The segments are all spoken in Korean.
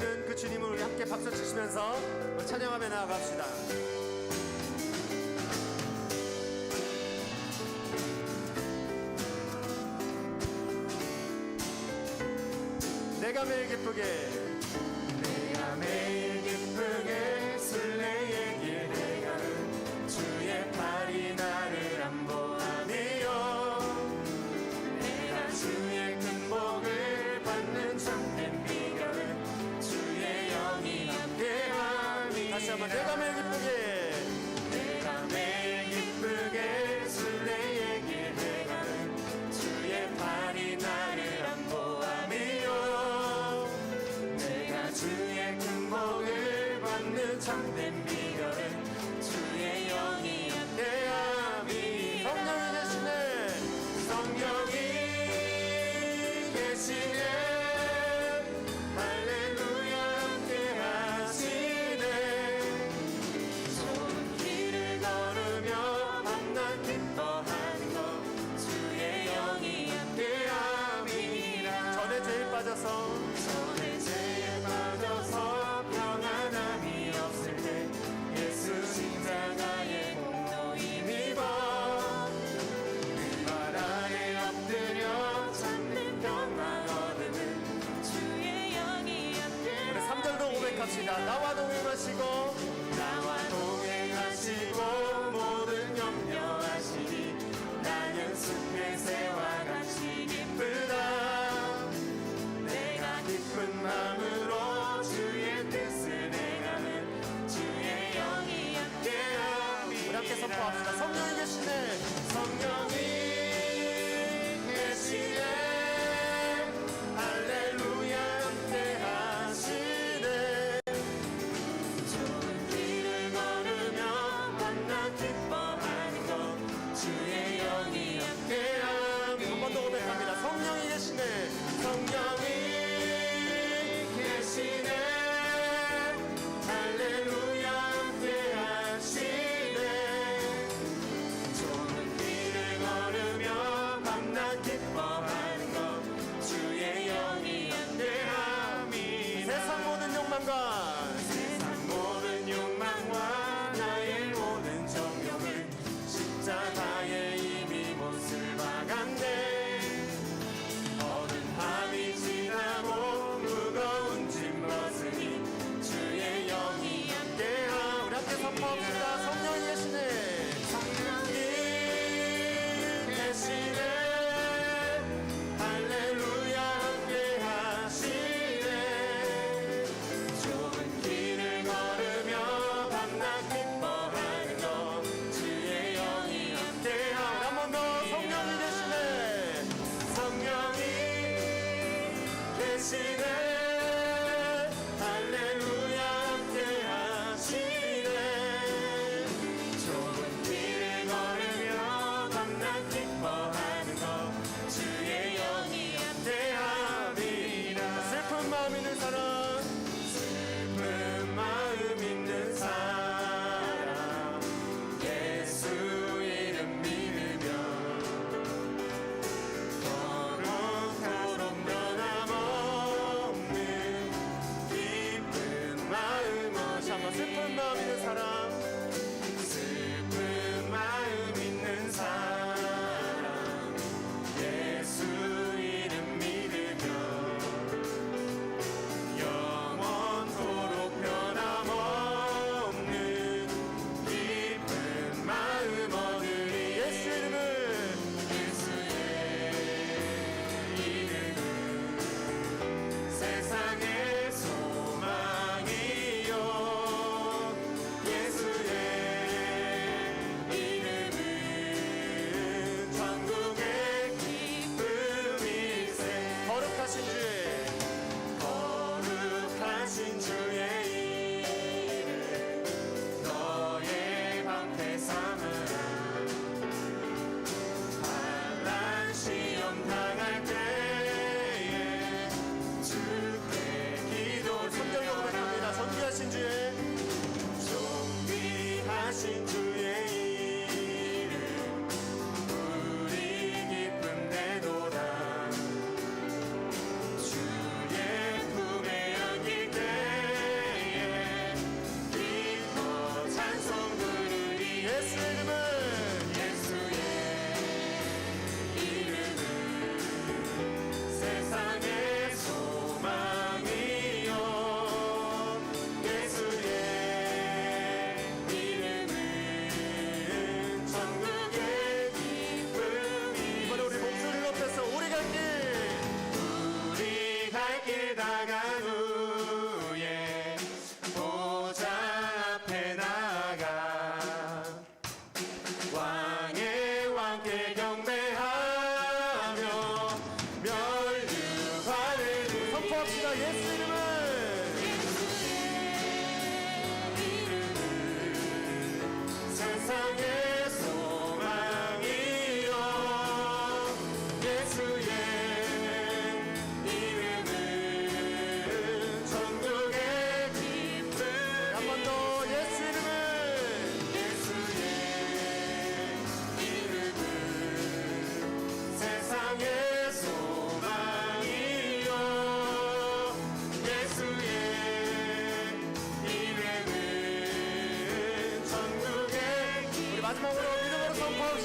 되시는 그 주님을 우리 함께 박수 치시면서 찬양하며 나아갑시다. 내가 매일 기쁘게, 내가 매일 기쁘게 순례의 길에 가는 주의 팔이 나를 안보하며 내가 주의 큰 복을 받는 참된 비결은 주의 영이 함께하니. 다시 한번 내가 매일 기쁘게, 내가 매일 기쁘게 순례의 길에 가는 주의 팔이 나를 안보하며 내가 주의 큰 복을 받는 참된 비결은 주의 영이 함께하니. 성령이 계시네, 성령이 계시네, 할렐루야 함께하시네. 좋은 길을 걸으며 만나 기뻐하는 것 주의 영이 함께함이라. 전에 죄에 빠져서 평안함이 없을 때 예수 십자가의 공로 힘입어 그 발 아래 엎드려 찾는 평화 얻는 주의 영이 함께. 우리 3절도 고백합시다. 나와 동행하시고, 나와 동행하시고 모든 염려하시니 나는 숲의 새와 같이 기쁘다. 내가 기쁜 마음으로 주의 뜻을 행하는 주의 영이 함께함이라. 우리 함께 선포합시다. 성령이 계시네, 성령이 계시네, 할렐루야 함께하시네.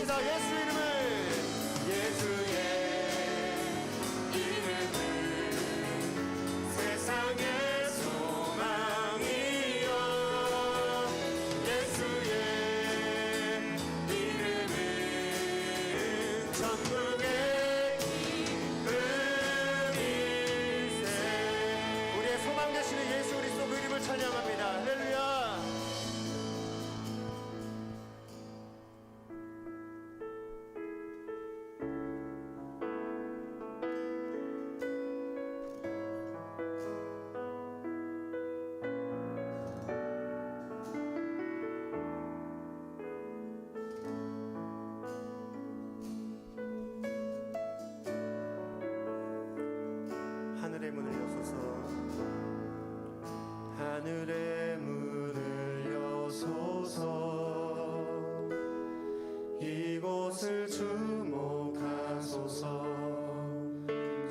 찬양합니다. 예수 이름을, 예수의 이름은 세상의 소망이여. 예수의 이름은 천국의 기쁨일세. 우리의 소망 되시는 예수 그리스도 그 이름을 찬양합니다. 할렐루야. 하늘의 문을 여소서, 하늘의 문을 여소서. 이곳을 주목하소서.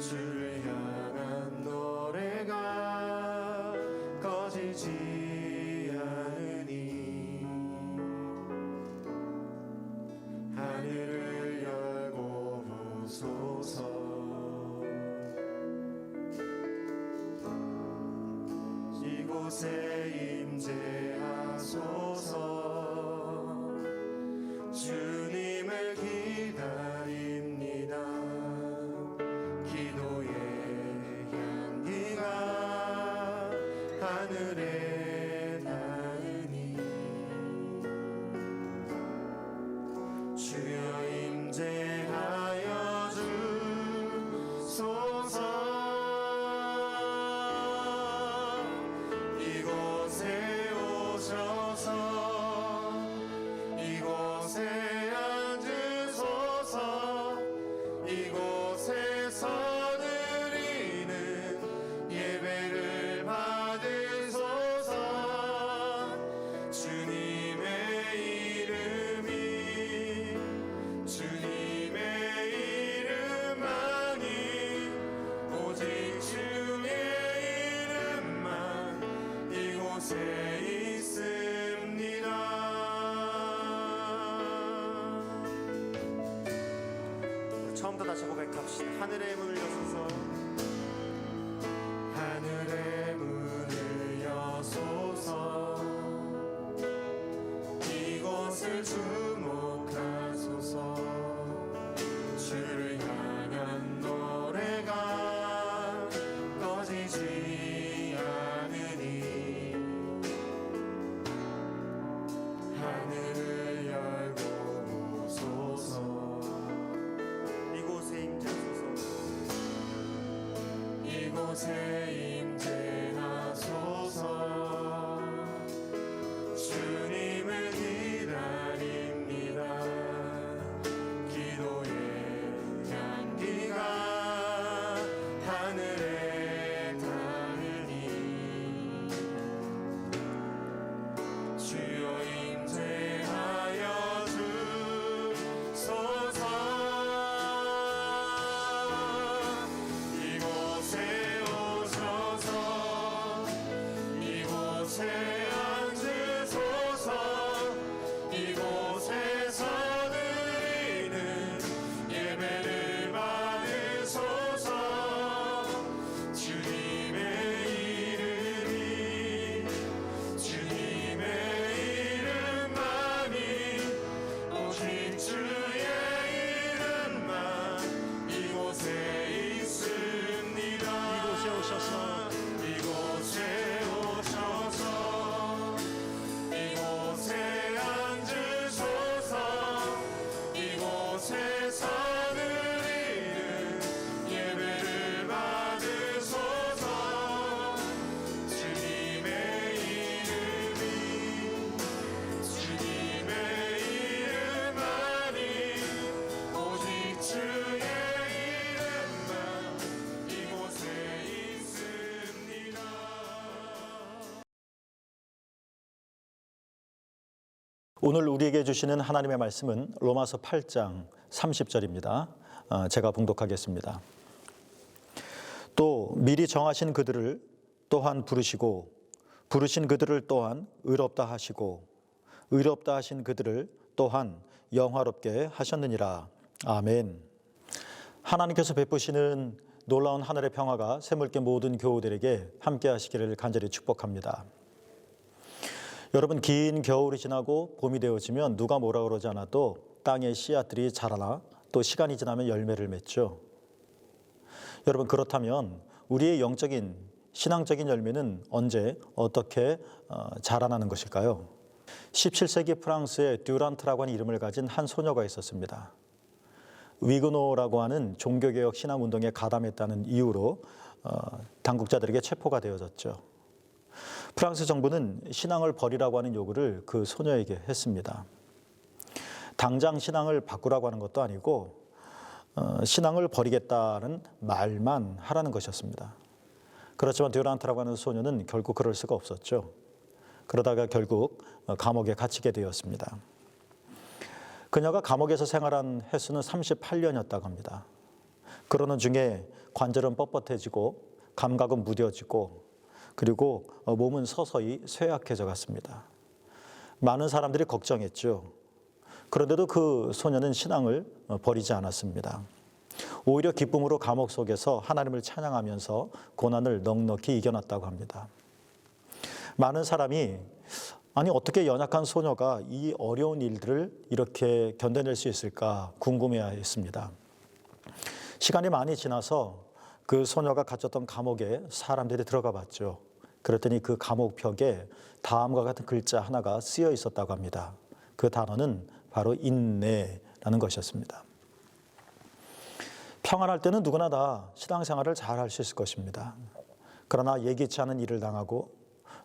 주를 향한 노래가 꺼지지 않으니. 하늘을 열고 보소서. 이곳에 임재하소서. 주님을 기다립니다. 기도의 향기가 하늘에 닿으니. 주여 임재하여 주소서. 이곳에 오셔서 이곳에 앉으소서. 이곳에서 드리는 예배를 받으소서. 주님의 이름이, 주님의 이름만이, 오직 주의 이름만 이곳에 있습니다. 처음부터 다시 고백합시다. 하늘의 문을 여소서. 하늘의 문을 여소서. 이곳을 주목하소서. 주를 향한 노래가 꺼지지 않으니. 하늘을 열고 보소서. 이곳에 임재하소서. 이곳에 임재하소서. 주님을 기다립니다. 기도의 향기가 하늘에 닿으니. 주여 임재하여 주소서. 이곳에 오셔서 이곳에 앉으소서. 이곳에서 드리는 예배를 받으소서. 주님의 이름이, 주님의 이름만이, 오직 주의 이름만 이곳에 있습니다. 이곳에 오셔서, 이곳에 오셔서 이곳에 앉으소서. 이곳에서 드리는 예배를 받으소서. 주님의 이름이, 주님의 이름만이, 오직 주의 이름만 이곳에 있습니다. 오늘 우리에게 주시는 하나님의 말씀은 로마서 8장 30절입니다. 제가 봉독하겠습니다. 또 미리 정하신 그들을 또한 부르시고 부르신 그들을 또한 의롭다 하시고 의롭다 하신 그들을 또한 영화롭게 하셨느니라. 아멘. 하나님께서 베푸시는 놀라운 하늘의 평화가 새물개 모든 교우들에게 함께 하시기를 간절히 축복합니다. 여러분, 긴 겨울이 지나고 봄이 되어지면 누가 뭐라 그러지 않아도 땅에 씨앗들이 자라나 또 시간이 지나면 열매를 맺죠. 여러분, 그렇다면 우리의 영적인 신앙적인 열매는 언제 어떻게 자라나는 것일까요? 17세기 프랑스에 듀란트라고 하는 이름을 가진 한 소녀가 있었습니다. 위그노라고 하는 종교개혁 신앙운동에 가담했다는 이유로 당국자들에게 체포가 되어졌죠. 프랑스 정부는 신앙을 버리라고 하는 요구를 그 소녀에게 했습니다. 당장 신앙을 바꾸라고 하는 것도 아니고 신앙을 버리겠다는 말만 하라는 것이었습니다. 그렇지만 듀란트라고 하는 소녀는 결국 그럴 수가 없었죠. 그러다가 결국 감옥에 갇히게 되었습니다. 그녀가 감옥에서 생활한 횟수는 38년이었다고 합니다. 그러는 중에 관절은 뻣뻣해지고 감각은 무뎌지고 그리고 몸은 서서히 쇠약해져 갔습니다. 많은 사람들이 걱정했죠. 그런데도 그 소녀는 신앙을 버리지 않았습니다. 오히려 기쁨으로 감옥 속에서 하나님을 찬양하면서 고난을 넉넉히 이겨놨다고 합니다. 많은 사람이 아니 어떻게 연약한 소녀가 이 어려운 일들을 이렇게 견뎌낼 수 있을까 궁금해했습니다. 시간이 많이 지나서 그 소녀가 갇혔던 감옥에 사람들이 들어가 봤죠. 그랬더니 그 감옥 벽에 다음과 같은 글자 하나가 쓰여 있었다고 합니다. 그 단어는 바로 인내라는 것이었습니다. 평안할 때는 누구나 다 신앙생활을 잘 할 수 있을 것입니다. 그러나 예기치 않은 일을 당하고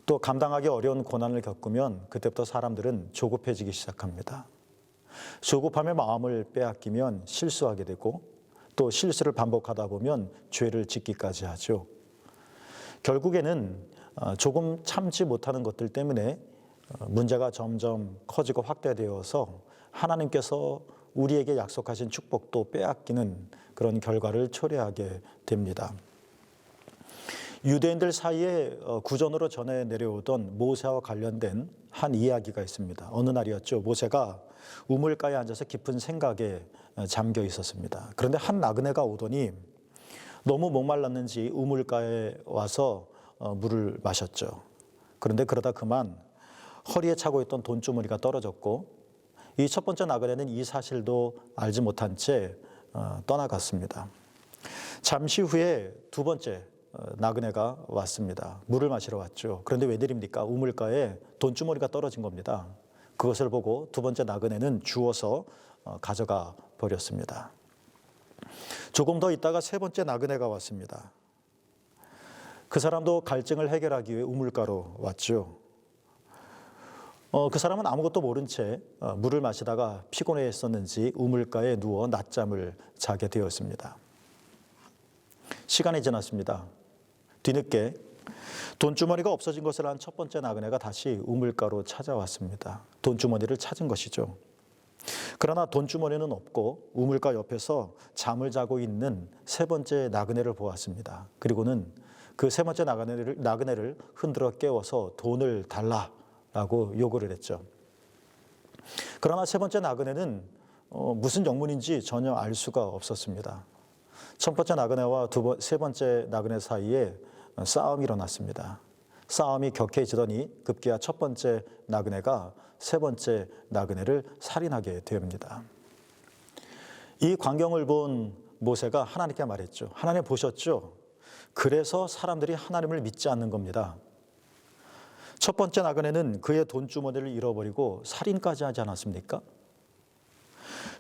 또 감당하기 어려운 고난을 겪으면 그때부터 사람들은 조급해지기 시작합니다. 조급함에 마음을 빼앗기면 실수하게 되고 또 실수를 반복하다 보면 죄를 짓기까지 하죠. 결국에는 조금 참지 못하는 것들 때문에 문제가 점점 커지고 확대되어서 하나님께서 우리에게 약속하신 축복도 빼앗기는 그런 결과를 초래하게 됩니다. 유대인들 사이에 구전으로 전해 내려오던 모세와 관련된 한 이야기가 있습니다. 어느 날이었죠. 모세가 우물가에 앉아서 깊은 생각에 잠겨 있었습니다. 그런데 한 나그네가 오더니 너무 목말랐는지 우물가에 와서 물을 마셨죠. 그런데 그러다 그만 허리에 차고 있던 돈주머니가 떨어졌고 이 첫 번째 나그네는 이 사실도 알지 못한 채 떠나갔습니다. 잠시 후에 두 번째 나그네가 왔습니다. 물을 마시러 왔죠. 그런데 웬일입니까? 우물가에 돈주머니가 떨어진 겁니다. 그것을 보고 두 번째 나그네는 주워서 가져가 버렸습니다. 조금 더 있다가 세 번째 나그네가 왔습니다. 그 사람도 갈증을 해결하기 위해 우물가로 왔죠. 그 사람은 아무것도 모른 채 물을 마시다가 피곤했었는지 우물가에 누워 낮잠을 자게 되었습니다. 시간이 지났습니다. 뒤늦게 돈주머니가 없어진 것을 안 첫 번째 나그네가 다시 우물가로 찾아왔습니다. 돈주머니를 찾은 것이죠. 그러나 돈주머니는 없고 우물가 옆에서 잠을 자고 있는 세 번째 나그네를 보았습니다. 그리고는 그 세 번째 나그네를 흔들어 깨워서 돈을 달라라고 요구를 했죠. 그러나 세 번째 나그네는 무슨 영문인지 전혀 알 수가 없었습니다. 첫 번째 나그네와 세 번째 나그네 사이에 싸움이 일어났습니다. 싸움이 격해지더니 급기야 첫 번째 나그네가 세 번째 나그네를 살인하게 됩니다. 이 광경을 본 모세가 하나님께 말했죠. 하나님 보셨죠? 그래서 사람들이 하나님을 믿지 않는 겁니다. 첫 번째 나그네는 그의 돈주머니를 잃어버리고 살인까지 하지 않았습니까?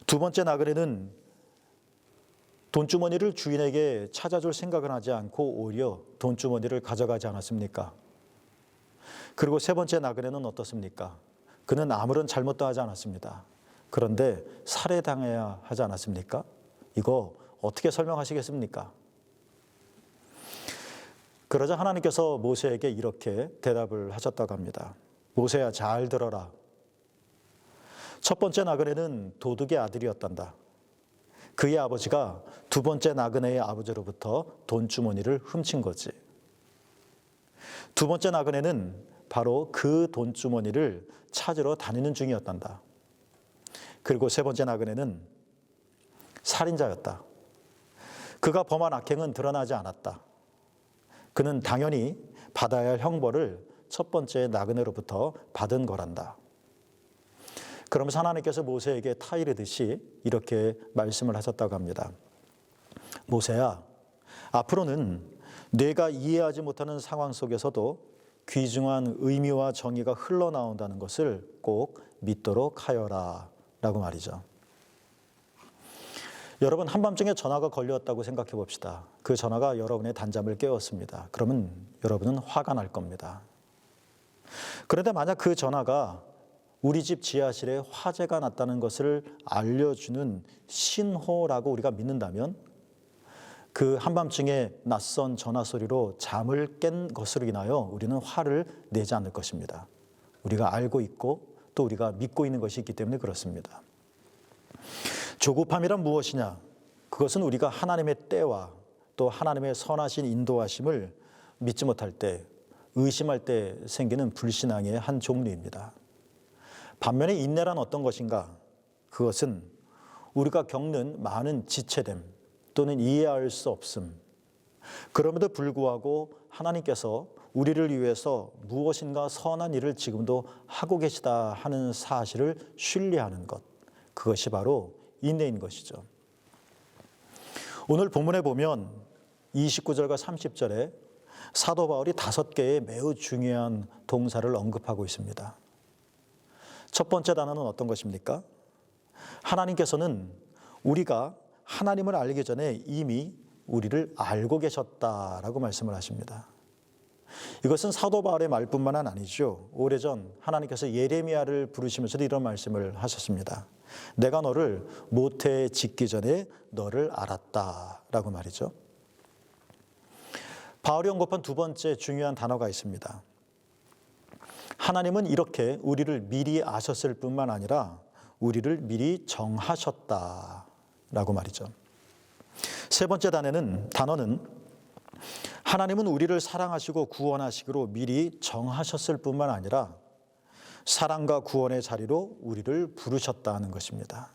두 번째 나그네는 돈주머니를 주인에게 찾아줄 생각을 하지 않고 오히려 돈주머니를 가져가지 않았습니까? 그리고 세 번째 나그네는 어떻습니까? 그는 아무런 잘못도 하지 않았습니다. 그런데 살해당해야 하지 않았습니까? 이거 어떻게 설명하시겠습니까? 그러자 하나님께서 모세에게 이렇게 대답을 하셨다고 합니다. 모세야, 잘 들어라. 첫 번째 나그네는 도둑의 아들이었단다. 그의 아버지가 두 번째 나그네의 아버지로부터 돈주머니를 훔친 거지. 두 번째 나그네는 바로 그 돈주머니를 찾으러 다니는 중이었단다. 그리고 세 번째 나그네는 살인자였다. 그가 범한 악행은 드러나지 않았다. 그는 당연히 받아야 할 형벌을 첫 번째 나그네로부터 받은 거란다. 그러면서 하나님께서 모세에게 타이르듯이 이렇게 말씀을 하셨다고 합니다. 모세야, 앞으로는 내가 이해하지 못하는 상황 속에서도 귀중한 의미와 정의가 흘러나온다는 것을 꼭 믿도록 하여라 라고 말이죠. 여러분, 한밤중에 전화가 걸려왔다고 생각해 봅시다. 그 전화가 여러분의 단잠을 깨웠습니다. 그러면 여러분은 화가 날 겁니다. 그런데 만약 그 전화가 우리 집 지하실에 화재가 났다는 것을 알려주는 신호라고 우리가 믿는다면 그 한밤중에 낯선 전화 소리로 잠을 깬 것으로 인하여 우리는 화를 내지 않을 것입니다. 우리가 알고 있고 또 우리가 믿고 있는 것이 있기 때문에 그렇습니다. 조급함이란 무엇이냐? 그것은 우리가 하나님의 때와 또 하나님의 선하신 인도하심을 믿지 못할 때, 의심할 때 생기는 불신앙의 한 종류입니다. 반면에 인내란 어떤 것인가? 그것은 우리가 겪는 많은 지체됨 또는 이해할 수 없음, 그럼에도 불구하고 하나님께서 우리를 위해서 무엇인가 선한 일을 지금도 하고 계시다 하는 사실을 신뢰하는 것, 그것이 바로 인내인 것이죠. 오늘 본문에 보면 29절과 30절에 사도 바울이 5개의 매우 중요한 동사를 언급하고 있습니다. 첫 번째 단어는 어떤 것입니까? 하나님께서는 우리가 하나님을 알기 전에 이미 우리를 알고 계셨다라고 말씀을 하십니다. 이것은 사도 바울의 말뿐만 아니죠. 오래전 하나님께서 예레미야를 부르시면서도 이런 말씀을 하셨습니다. 내가 너를 모태에 짓기 전에 너를 알았다라고 말이죠. 바울이 언급한 두 번째 중요한 단어가 있습니다. 하나님은 이렇게 우리를 미리 아셨을 뿐만 아니라 우리를 미리 정하셨다라고 말이죠. 세 번째 단어는 하나님은 우리를 사랑하시고 구원하시기로 미리 정하셨을 뿐만 아니라 사랑과 구원의 자리로 우리를 부르셨다는 것입니다.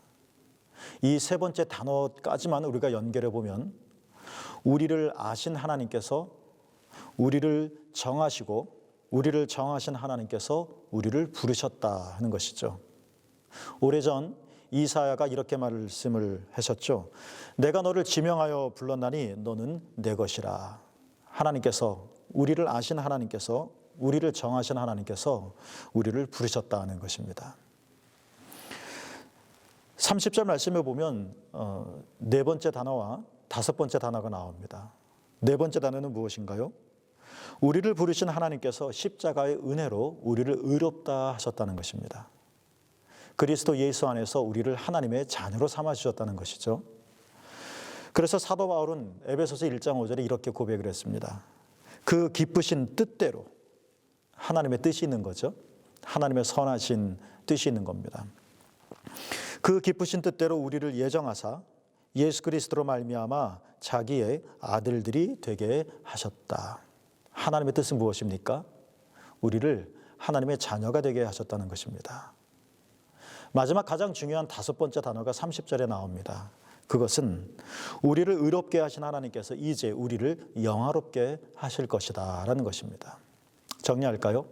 이 세 번째 단어까지만 우리가 연결해 보면 우리를 아신 하나님께서 우리를 정하시고 우리를 정하신 하나님께서 우리를 부르셨다 하는 것이죠. 오래전 이사야가 이렇게 말씀을 하셨죠. 내가 너를 지명하여 불렀나니 너는 내 것이라. 하나님께서, 우리를 아신 하나님께서, 우리를 정하신 하나님께서 우리를 부르셨다는 것입니다. 30절 말씀에 보면 네 번째 단어와 다섯 번째 단어가 나옵니다. 네 번째 단어는 무엇인가요? 우리를 부르신 하나님께서 십자가의 은혜로 우리를 의롭다 하셨다는 것입니다. 그리스도 예수 안에서 우리를 하나님의 자녀로 삼아주셨다는 것이죠. 그래서 사도 바울은 에베소서 1장 5절에 이렇게 고백을 했습니다. 그 기쁘신 뜻대로, 하나님의 뜻이 있는 거죠. 하나님의 선하신 뜻이 있는 겁니다. 그 기쁘신 뜻대로 우리를 예정하사 예수 그리스도로 말미암아 자기의 아들들이 되게 하셨다. 하나님의 뜻은 무엇입니까? 우리를 하나님의 자녀가 되게 하셨다는 것입니다. 마지막 가장 중요한 다섯 번째 단어가 30절에 나옵니다. 그것은 우리를 의롭게 하신 하나님께서 이제 우리를 영화롭게 하실 것이다 라는 것입니다. 정리할까요?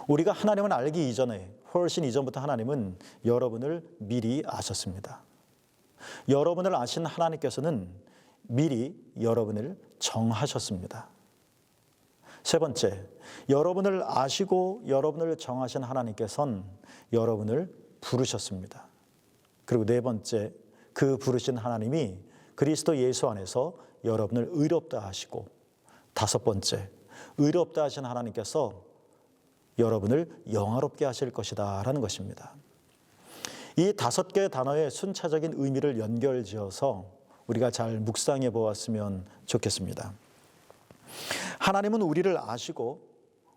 우리가 하나님을 알기 이전에, 훨씬 이전부터 하나님은 여러분을 미리 아셨습니다. 여러분을 아신 하나님께서는 미리 여러분을 정하셨습니다. 세 번째, 여러분을 아시고 여러분을 정하신 하나님께서는 여러분을 부르셨습니다. 그리고 네 번째, 그 부르신 하나님이 그리스도 예수 안에서 여러분을 의롭다 하시고, 다섯 번째, 의롭다 하신 하나님께서 여러분을 영화롭게 하실 것이다 라는 것입니다. 이 다섯 개의 단어의 순차적인 의미를 연결지어서 우리가 잘 묵상해 보았으면 좋겠습니다. 하나님은 우리를 아시고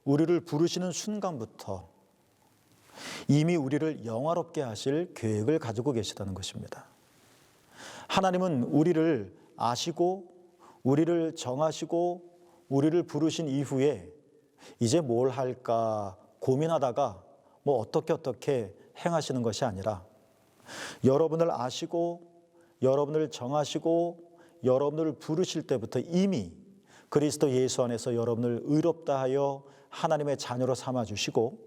우리를 부르시는 순간부터 이미 우리를 영화롭게 하실 계획을 가지고 계시다는 것입니다. 하나님은 우리를 아시고 우리를 정하시고 우리를 부르신 이후에 이제 뭘 할까 고민하다가 어떻게 행하시는 것이 아니라 여러분을 아시고 여러분을 정하시고 여러분을 부르실 때부터 이미 그리스도 예수 안에서 여러분을 의롭다 하여 하나님의 자녀로 삼아주시고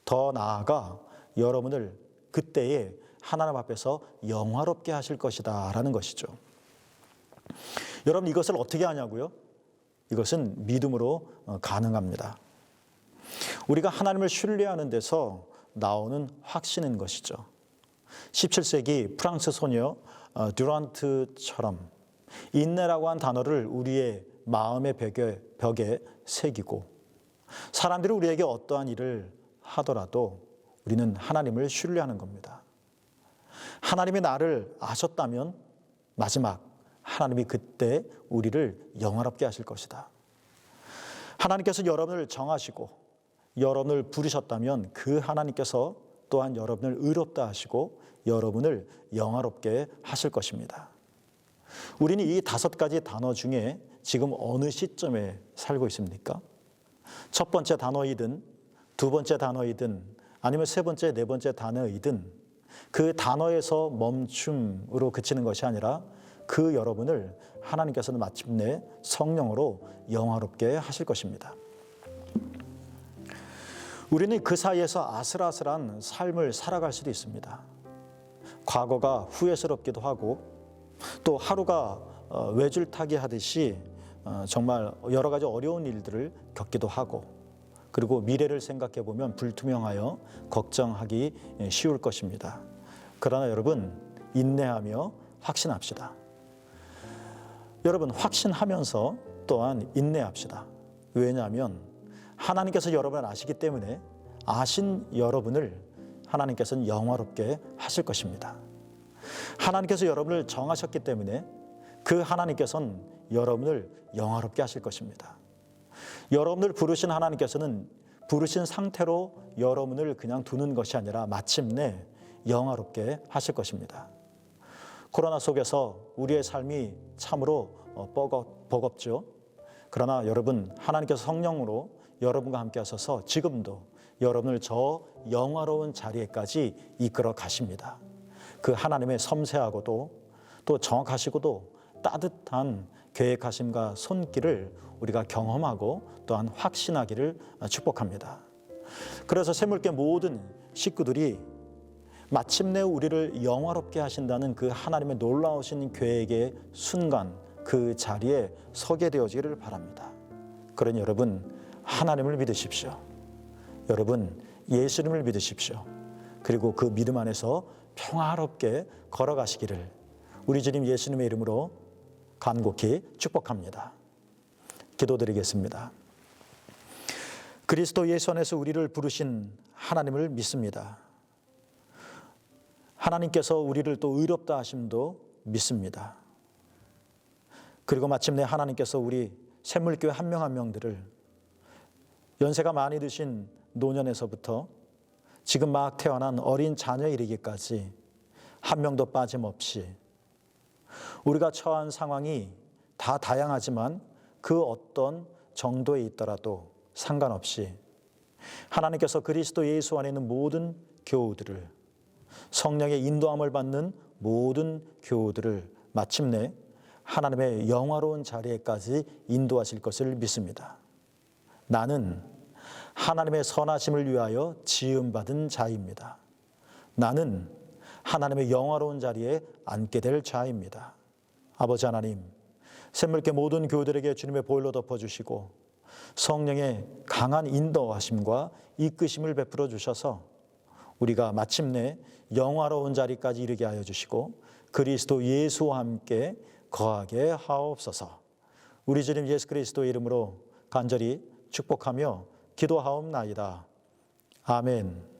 더 나아가 여러분을 그때에 하나님 앞에서 영화롭게 하실 것이다 라는 것이죠. 여러분 이것을 어떻게 하냐고요? 이것은 믿음으로 가능합니다. 우리가 하나님을 신뢰하는 데서 나오는 확신인 것이죠. 17세기 프랑스 소녀 듀란트처럼 인내라고 한 단어를 우리의 마음의 벽에 새기고 사람들이 우리에게 어떠한 일을 하더라도 우리는 하나님을 신뢰하는 겁니다. 하나님이 나를 아셨다면 마지막 하나님이 그때 우리를 영화롭게 하실 것이다. 하나님께서 여러분을 정하시고 여러분을 부르셨다면 그 하나님께서 또한 여러분을 의롭다 하시고 여러분을 영화롭게 하실 것입니다. 우리는 이 5가지 단어 중에 지금 어느 시점에 살고 있습니까? 첫 번째 단어이든 두 번째 단어이든 아니면 세 번째, 네 번째 단어이든 그 단어에서 멈춤으로 그치는 것이 아니라 그 여러분을 하나님께서는 마침내 성령으로 영화롭게 하실 것입니다. 우리는 그 사이에서 아슬아슬한 삶을 살아갈 수도 있습니다. 과거가 후회스럽기도 하고 또 하루가 외줄타기 하듯이 정말 여러 가지 어려운 일들을 겪기도 하고 그리고 미래를 생각해 보면 불투명하여 걱정하기 쉬울 것입니다. 그러나 여러분 인내하며 확신합시다. 여러분 확신하면서 또한 인내합시다. 왜냐하면 하나님께서 여러분을 아시기 때문에 아신 여러분을 하나님께서는 영화롭게 하실 것입니다. 하나님께서 여러분을 정하셨기 때문에 그 하나님께서는 여러분을 영화롭게 하실 것입니다. 여러분을 부르신 하나님께서는 부르신 상태로 여러분을 그냥 두는 것이 아니라 마침내 영화롭게 하실 것입니다. 코로나 속에서 우리의 삶이 참으로 버겁죠. 그러나 여러분 하나님께서 성령으로 여러분과 함께 하셔서 지금도 여러분을 저 영화로운 자리에까지 이끌어 가십니다. 그 하나님의 섬세하고도 또 정확하시고도 따뜻한 계획하심과 손길을 우리가 경험하고 또한 확신하기를 축복합니다. 그래서 새물교 모든 식구들이 마침내 우리를 영화롭게 하신다는 그 하나님의 놀라우신 계획의 순간 그 자리에 서게 되어지기를 바랍니다. 그러니 여러분 하나님을 믿으십시오. 여러분 예수님을 믿으십시오. 그리고 그 믿음 안에서 평화롭게 걸어가시기를 우리 주님 예수님의 이름으로 간곡히 축복합니다. 기도드리겠습니다. 그리스도 예수 안에서 우리를 부르신 하나님을 믿습니다. 하나님께서 우리를 또 의롭다 하심도 믿습니다. 그리고 마침내 하나님께서 우리 샘물교회 한 명 한 명들을 연세가 많이 드신 노년에서부터 지금 막 태어난 어린 자녀에 이르기까지 한 명도 빠짐없이 우리가 처한 상황이 다 다양하지만 그 어떤 정도에 있더라도 상관없이 하나님께서 그리스도 예수 안에 있는 모든 교우들을 성령의 인도함을 받는 모든 교우들을 마침내 하나님의 영화로운 자리에까지 인도하실 것을 믿습니다. 나는 하나님의 선하심을 위하여 지음받은 자입니다. 나는 하나님의 영화로운 자리에 앉게 될 자입니다. 아버지 하나님, 샘물교 모든 교우들에게 주님의 보혈로 덮어주시고 성령의 강한 인도하심과 이끄심을 베풀어 주셔서 우리가 마침내 영화로운 자리까지 이르게 하여 주시고 그리스도 예수와 함께 거하게 하옵소서. 우리 주님 예수 그리스도의 이름으로 간절히 축복하며 기도하옵나이다. 아멘.